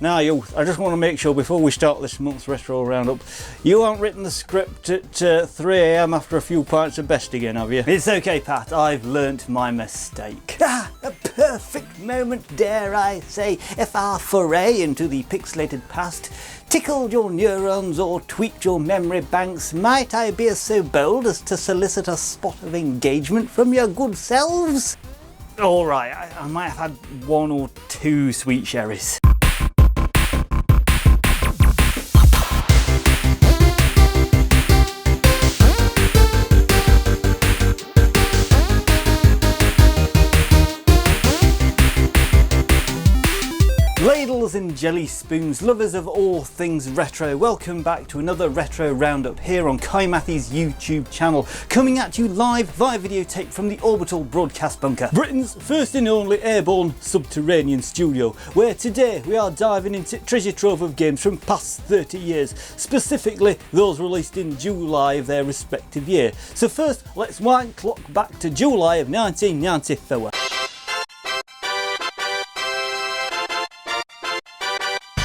Now youth, I just want to make sure before we start this month's Retro Roundup, you haven't written the script at 3 AM after a few pints of best again, have you? It's okay, Pat, I've learnt my mistake. A perfect moment, dare I say, if our foray into the pixelated past tickled your neurons or tweaked your memory banks. Might I be so bold as to solicit a spot of engagement from your good selves? Alright, I might have had 1 or 2 sweet sherries. Ladles and jelly spoons, lovers of all things retro, welcome back to another Retro Roundup here on Kohigh Mathy's YouTube channel, coming at you live via videotape from the Orbital Broadcast Bunker, Britain's first and only airborne subterranean studio, where today we are diving into treasure trove of games from past 30 years, specifically those released in July of their respective year. So first, let's wind clock back to July of 1994.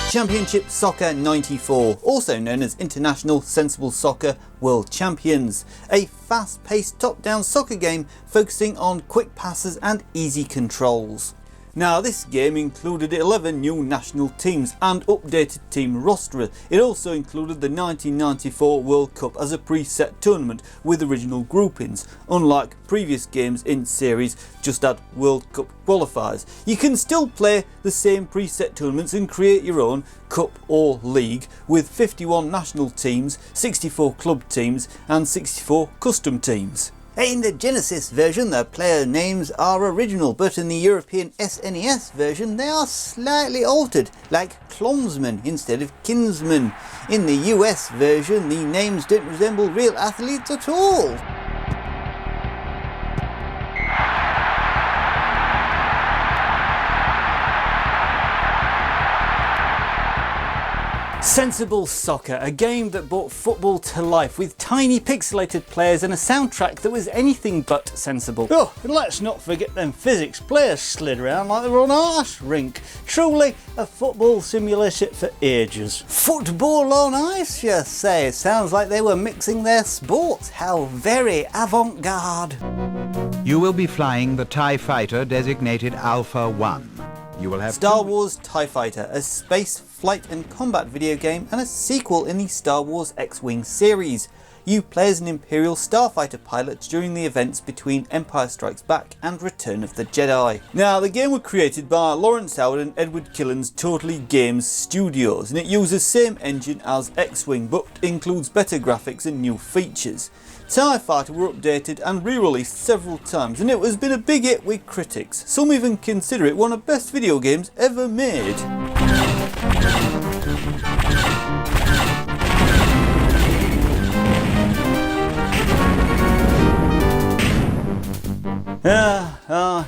Championship Soccer 94, also known as International Sensible Soccer World Champions, a fast-paced top-down soccer game focusing on quick passes and easy controls. Now this game included 11 new national teams and updated team roster. It also included the 1994 World Cup as a preset tournament with original groupings. Unlike previous games in series just had World Cup qualifiers, you can still play the same preset tournaments and create your own cup or league with 51 national teams, 64 club teams and 64 custom teams. In the Genesis version, the player names are original, but in the European SNES version they are slightly altered, like Klonsman instead of Kinsman. In the US version, the names don't resemble real athletes at all. Sensible Soccer, a game that brought football to life with tiny pixelated players and a soundtrack that was anything but sensible. Oh, and let's not forget them physics. Players slid around like they were on an ice rink. Truly a football simulator for ages. Football on ice, you say? Sounds like they were mixing their sports. How very avant-garde. You will be flying the TIE fighter designated Alpha 1. You will have Star Wars TIE Fighter, a space flight and combat video game and a sequel in the Star Wars X-Wing series. You play as an Imperial starfighter pilot during the events between Empire Strikes Back and Return of the Jedi. Now the game was created by Lawrence Howard and Edward Killen's Totally Games Studios, and it uses the same engine as X-Wing but includes better graphics and new features. TIE Fighter were updated and re-released several times, and it has been a big hit with critics. Some even consider it one of the best video games ever made.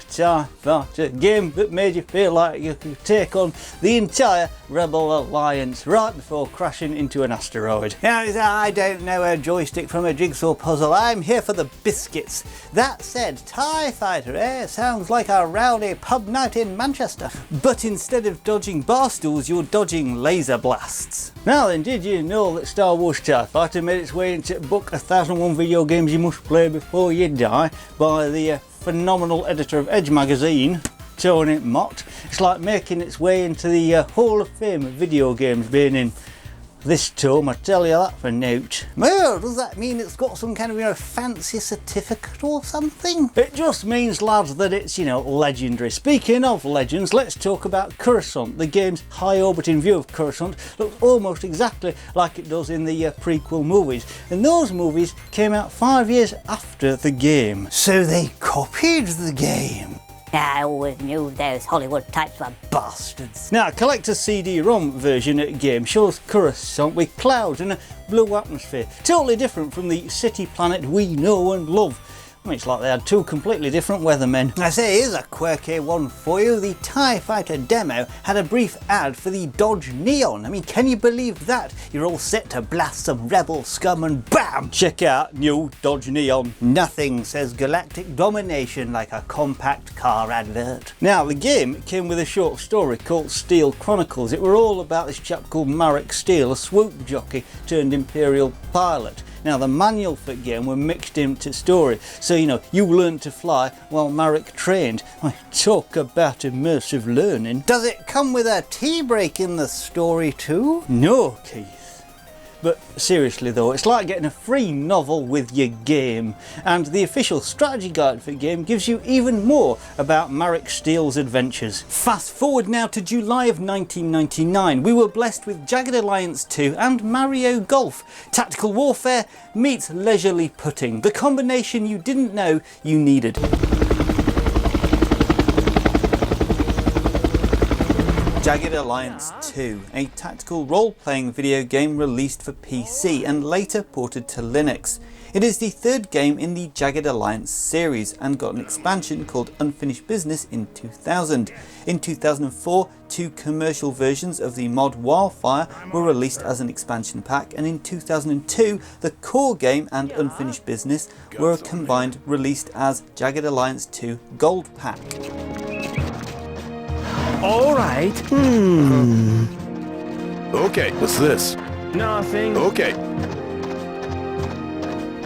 TIE Fighter, game that made you feel like you could take on the entire Rebel Alliance right before crashing into an asteroid. I don't know a joystick from a jigsaw puzzle. I'm here for the biscuits. That said, TIE Fighter, sounds like a rowdy pub night in Manchester. But instead of dodging bar stools, you're dodging laser blasts. Now then, did you know that Star Wars TIE Fighter made its way into book 1001 Video Games You Must Play Before You Die by the phenomenal editor of Edge magazine, Tony Mott? It's like making its way into the Hall of Fame of video games being in this tome, I tell you that for note. Well, does that mean it's got some kind of, fancy certificate or something? It just means, lads, that it's, legendary. Speaking of legends, let's talk about Coruscant. The game's high orbiting view of Coruscant looks almost exactly like it does in the prequel movies. And those movies came out 5 years after the game. So they copied the game. I always knew those Hollywood types were bastards. Now, a collector's CD-ROM version of the game shows Coruscant with clouds and a blue atmosphere, totally different from the city planet we know and love. I mean, it's like they had two completely different weathermen. I say, here's a quirky one for you. The TIE Fighter demo had a brief ad for the Dodge Neon. I mean, can you believe that? You're all set to blast some rebel scum and BAM! Check out new Dodge Neon. Nothing says galactic domination like a compact car advert. Now, the game came with a short story called Steel Chronicles. It were all about this chap called Marek Steele, a swoop jockey turned Imperial pilot. Now, the manual for the game were mixed into story, so you know, you learned to fly while Marek trained. I talk about immersive learning. Does it come with a tea break in the story too? No, Keith. But seriously though, it's like getting a free novel with your game, and the official strategy guide for the game gives you even more about Marek Steele's adventures. Fast forward now to July of 1999. We were blessed with Jagged Alliance 2 and Mario Golf. Tactical warfare meets leisurely putting, the combination you didn't know you needed. Jagged Alliance 2, a tactical role-playing video game released for PC and later ported to Linux. It is the third game in the Jagged Alliance series and got an expansion called Unfinished Business in 2000. In 2004, two commercial versions of the mod Wildfire were released as an expansion pack, and in 2002, the core game and Unfinished Business were combined, released as Jagged Alliance 2 Gold Pack. All right. Okay, what's this? Nothing. Okay.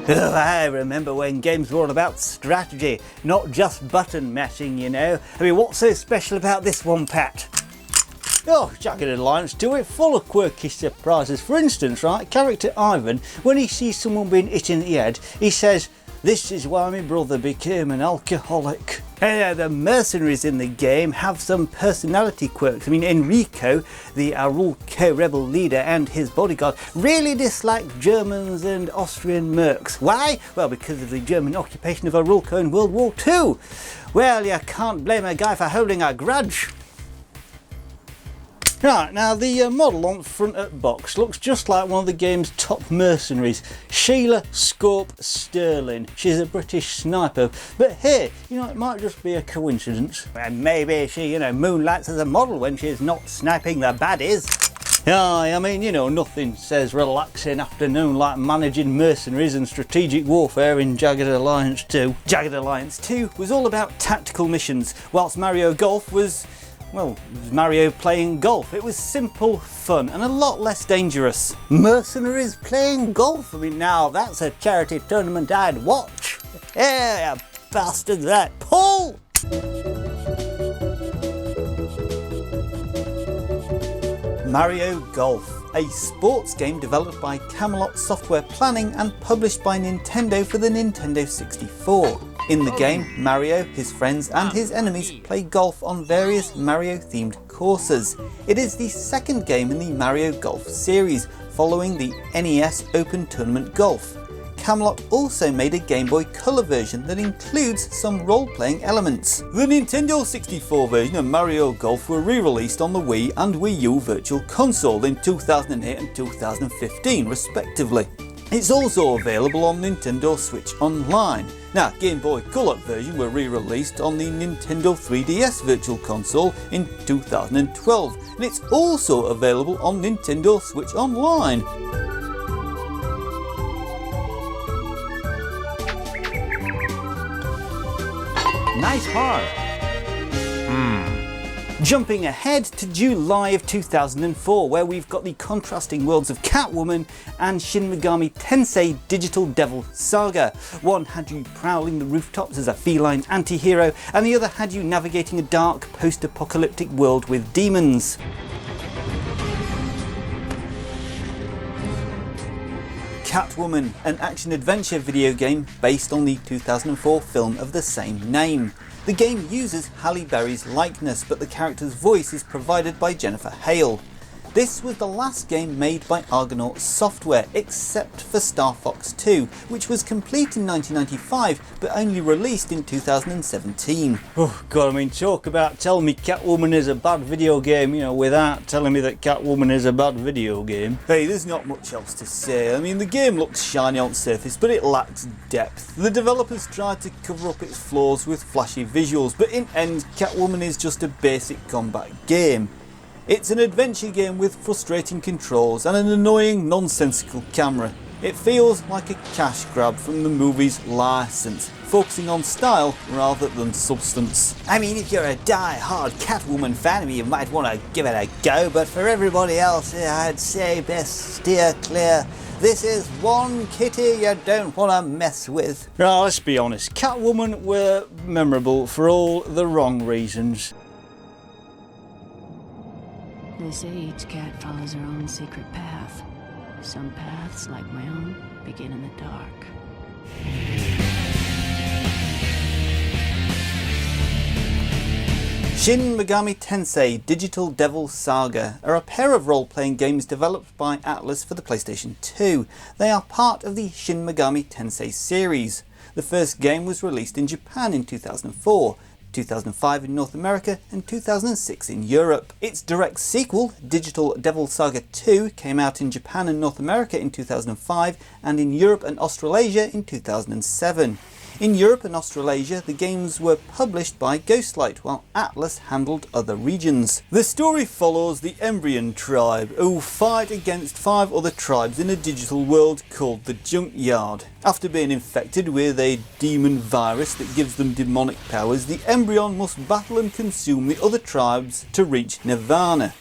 Oh, I remember when games were all about strategy, not just button mashing, you know. I mean, what's so special about this one, Pat? Oh, Jagged Alliance 2, it's full of quirky surprises. For instance, right, character Ivan, when he sees someone being hit in the head, he says, "This is why my brother became an alcoholic." The mercenaries in the game have some personality quirks. I mean, Enrico, the Arulco rebel leader, and his bodyguard really dislike Germans and Austrian mercs. Why? Well, because of the German occupation of Arulco in World War II. Well, you can't blame a guy for holding a grudge. Right, now the model on the front of the box looks just like one of the game's top mercenaries, Sheila Scorp Sterling. She's a British sniper, but hey, you know, it might just be a coincidence. And maybe she, you know, moonlights as a model when she's not sniping the baddies. Aye, I mean, you know, nothing says relaxing afternoon like managing mercenaries and strategic warfare in Jagged Alliance 2. Jagged Alliance 2 was all about tactical missions, whilst Mario Golf was, well, it was Mario playing golf. It was simple fun and a lot less dangerous. Mercenaries playing golf? I mean, now that's a charity tournament I'd watch. Yeah, you bastards, that. Pull! Mario Golf, a sports game developed by Camelot Software Planning and published by Nintendo for the Nintendo 64. In the game, Mario, his friends and his enemies play golf on various Mario-themed courses. It is the second game in the Mario Golf series, following the NES Open Tournament Golf. Camelot also made a Game Boy Color version that includes some role-playing elements. The Nintendo 64 version of Mario Golf were re-released on the Wii and Wii U Virtual Console in 2008 and 2015 respectively. It's also available on Nintendo Switch Online. Now, Game Boy Color version were re-released on the Nintendo 3DS Virtual Console in 2012, and it's also available on Nintendo Switch Online. Nice par. Jumping ahead to July of 2004, where we've got the contrasting worlds of Catwoman and Shin Megami Tensei Digital Devil Saga. One had you prowling the rooftops as a feline anti-hero, and the other had you navigating a dark post-apocalyptic world with demons. Catwoman, an action-adventure video game based on the 2004 film of the same name. The game uses Halle Berry's likeness, but the character's voice is provided by Jennifer Hale. This was the last game made by Argonaut Software, except for Star Fox 2, which was complete in 1995, but only released in 2017. Oh god, I mean, talk about telling me Catwoman is a bad video game, you know, without telling me that Catwoman is a bad video game. Hey, there's not much else to say. I mean, the game looks shiny on surface, but it lacks depth. The developers tried to cover up its flaws with flashy visuals, but in end, Catwoman is just a basic combat game. It's an adventure game with frustrating controls and an annoying, nonsensical camera. It feels like a cash grab from the movie's license, focusing on style rather than substance. I mean, if you're a die-hard Catwoman fan, you might want to give it a go, but for everybody else, I'd say best steer clear. This is one kitty you don't want to mess with. Now, let's be honest, Catwoman were memorable for all the wrong reasons. They say each cat follows her own secret path. Some paths, like my own, begin in the dark. Shin Megami Tensei Digital Devil Saga are a pair of role-playing games developed by Atlus for the PlayStation 2. They are part of the Shin Megami Tensei series. The first game was released in Japan in 2004, 2005 in North America and 2006 in Europe. Its direct sequel, Digital Devil Saga 2, came out in Japan and North America in 2005 and in Europe and Australasia in 2007. In Europe and Australasia, the games were published by Ghostlight, while Atlus handled other regions. The story follows the Embryon tribe, who fight against 5 other tribes in a digital world called the Junkyard. After being infected with a demon virus that gives them demonic powers, the Embryon must battle and consume the other tribes to reach Nirvana.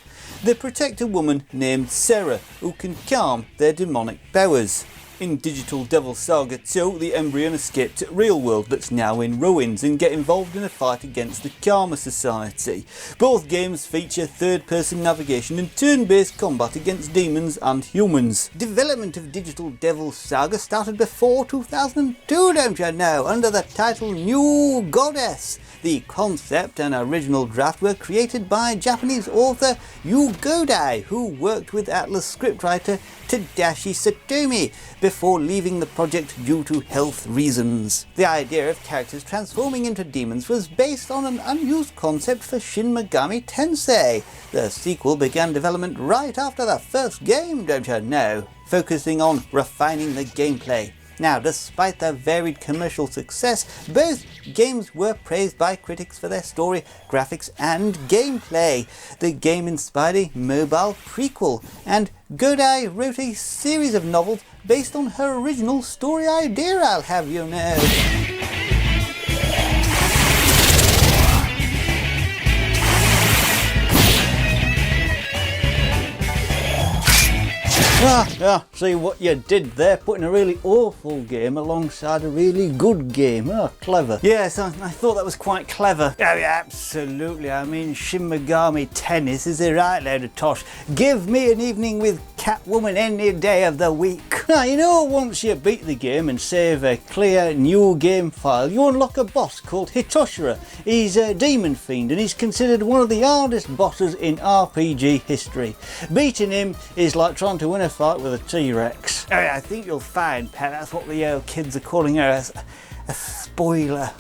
They protect a woman named Sarah, who can calm their demonic powers. In Digital Devil Saga 2, the Embryon escape to real world that's now in ruins and get involved in a fight against the Karma Society. Both games feature third-person navigation and turn-based combat against demons and humans. Development of Digital Devil Saga started before 2002, don't you know, under the title New Goddess. The concept and original draft were created by Japanese author Yu Godai, who worked with Atlus scriptwriter Tadashi Satomi before leaving the project due to health reasons. The idea of characters transforming into demons was based on an unused concept for Shin Megami Tensei. The sequel began development right after the first game, don't you know, focusing on refining the gameplay. Now, despite their varied commercial success, both games were praised by critics for their story, graphics and gameplay. The game inspired a mobile prequel, and Godai wrote a series of novels based on her original story idea, I'll have you know. See what you did there, putting a really awful game alongside a really good game. Oh, clever. Yes, I thought that was quite clever. Oh, yeah, absolutely. I mean, Shin Megami Tennis is a right load of tosh. Give me an evening with Catwoman any day of the week. Now, you know, once you beat the game and save a clear new game file, you unlock a boss called Hitoshira. He's a demon fiend and he's considered one of the hardest bosses in RPG history. Beating him is like trying to win a fight with a T-Rex. Oh, yeah, I think you'll find, Pat, that's what the kids are calling her, a spoiler.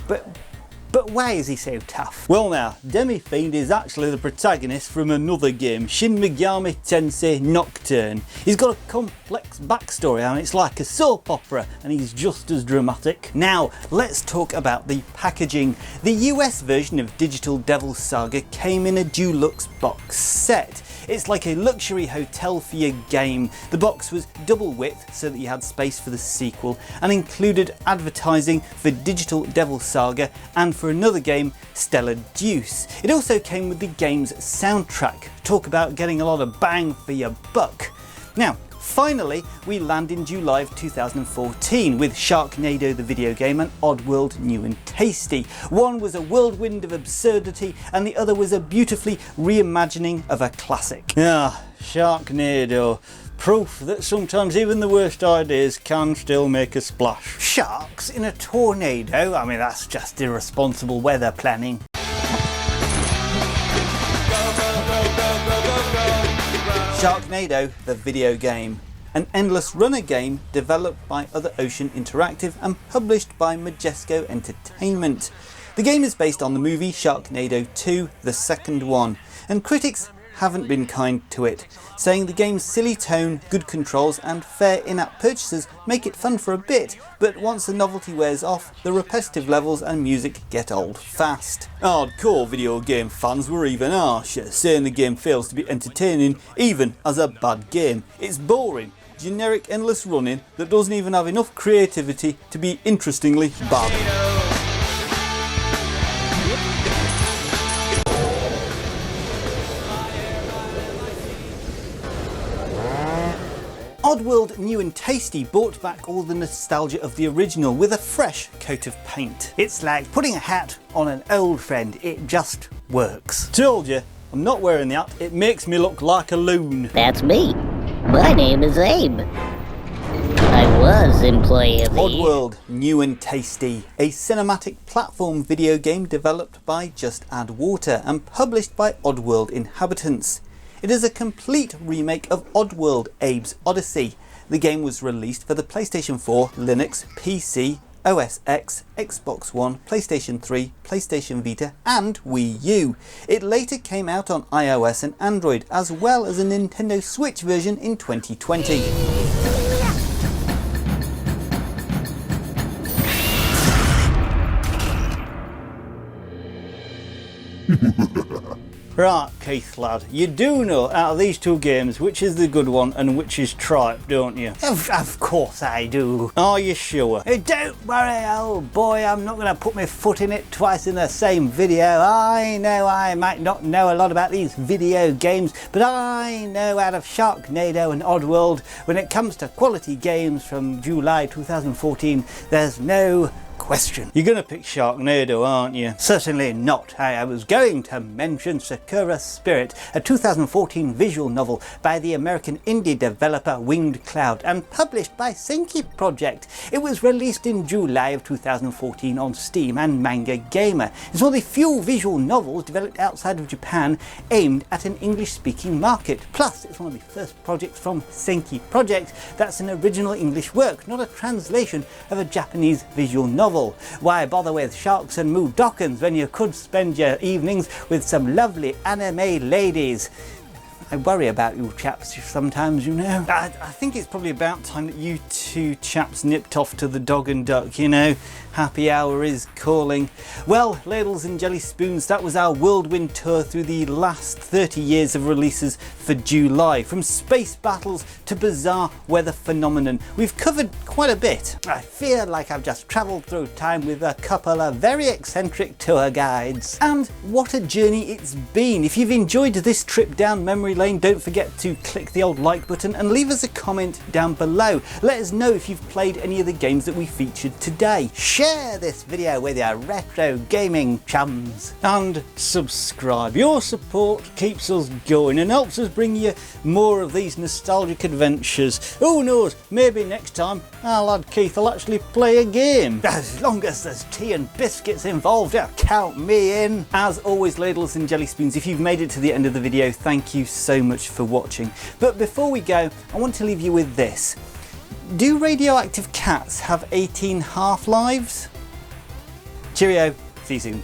But why is he so tough? Well now, Demi-Fiend is actually the protagonist from another game, Shin Megami Tensei Nocturne. He's got a complex backstory and it's like a soap opera and he's just as dramatic. Now, let's talk about the packaging. The US version of Digital Devil Saga came in a deluxe box set. It's like a luxury hotel for your game. The box was double width so that you had space for the sequel and included advertising for Digital Devil Saga and for another game, Stellar Deuce. It also came with the game's soundtrack. Talk about getting a lot of bang for your buck. Now, finally, we land in July of 2014 with Sharknado the video game and Oddworld New and Tasty. One was a whirlwind of absurdity and the other was a beautifully reimagining of a classic. Sharknado. Proof that sometimes even the worst ideas can still make a splash. Sharks in a tornado? I mean, that's just irresponsible weather planning. Sharknado, the video game. An endless runner game developed by Other Ocean Interactive and published by Majesco Entertainment. The game is based on the movie Sharknado 2, the second one, and critics haven't been kind to it, saying the game's silly tone, good controls and fair in-app purchases make it fun for a bit, but once the novelty wears off, the repetitive levels and music get old fast. Hardcore video game fans were even harsher, saying the game fails to be entertaining even as a bad game. It's boring, generic endless running that doesn't even have enough creativity to be interestingly bad. Oddworld New and Tasty brought back all the nostalgia of the original with a fresh coat of paint. It's like putting a hat on an old friend, it just works. Told you, I'm not wearing the hat, it makes me look like a loon. That's me. My name is Abe. I was employee of the Oddworld New and Tasty, a cinematic platform video game developed by Just Add Water and published by Oddworld Inhabitants. It is a complete remake of Oddworld Abe's Odyssey. The game was released for the PlayStation 4, Linux, PC, OS X, Xbox One, PlayStation 3, PlayStation Vita and Wii U. It later came out on iOS and Android as well as a Nintendo Switch version in 2020. Right, Keith lad, you do know out of these two games which is the good one and which is tripe, don't you? Of course I do. Are you sure? Hey, don't worry, old boy, I'm not going to put my foot in it twice in the same video. I know I might not know a lot about these video games, but I know out of Sharknado and Oddworld, when it comes to quality games from July 2014, there's no question. You're going to pick Sharknado, aren't you? Certainly not. I was going to mention Sakura Spirit, a 2014 visual novel by the American indie developer Winged Cloud and published by Senki Project. It was released in July of 2014 on Steam and Manga Gamer. It's one of the few visual novels developed outside of Japan aimed at an English-speaking market. Plus, it's one of the first projects from Senki Project that's an original English work, not a translation of a Japanese visual novel. Why bother with sharks and moodokans when you could spend your evenings with some lovely anime ladies? I worry about you chaps sometimes, you know. I think it's probably about time that you two chaps nipped off to the dog and duck, you know. Happy hour is calling. Well, ladles and jelly spoons, that was our whirlwind tour through the last 30 years of releases for July. From space battles to bizarre weather phenomenon. We've covered quite a bit. I feel like I've just travelled through time with a couple of very eccentric tour guides. And what a journey it's been. If you've enjoyed this trip down memory lane, don't forget to click the old like button and leave us a comment down below. Let us know if you've played any of the games that we featured today. Share this video with your retro gaming chums. And subscribe. Your support keeps us going and helps us bring you more of these nostalgic adventures. Who knows, maybe next time our lad Keith will actually play a game. As long as there's tea and biscuits involved, count me in. As always, ladles and jelly spoons, if you've made it to the end of the video, thank you so much for watching. But before we go, I want to leave you with this. Do radioactive cats have 18 half-lives? Cheerio, see you soon.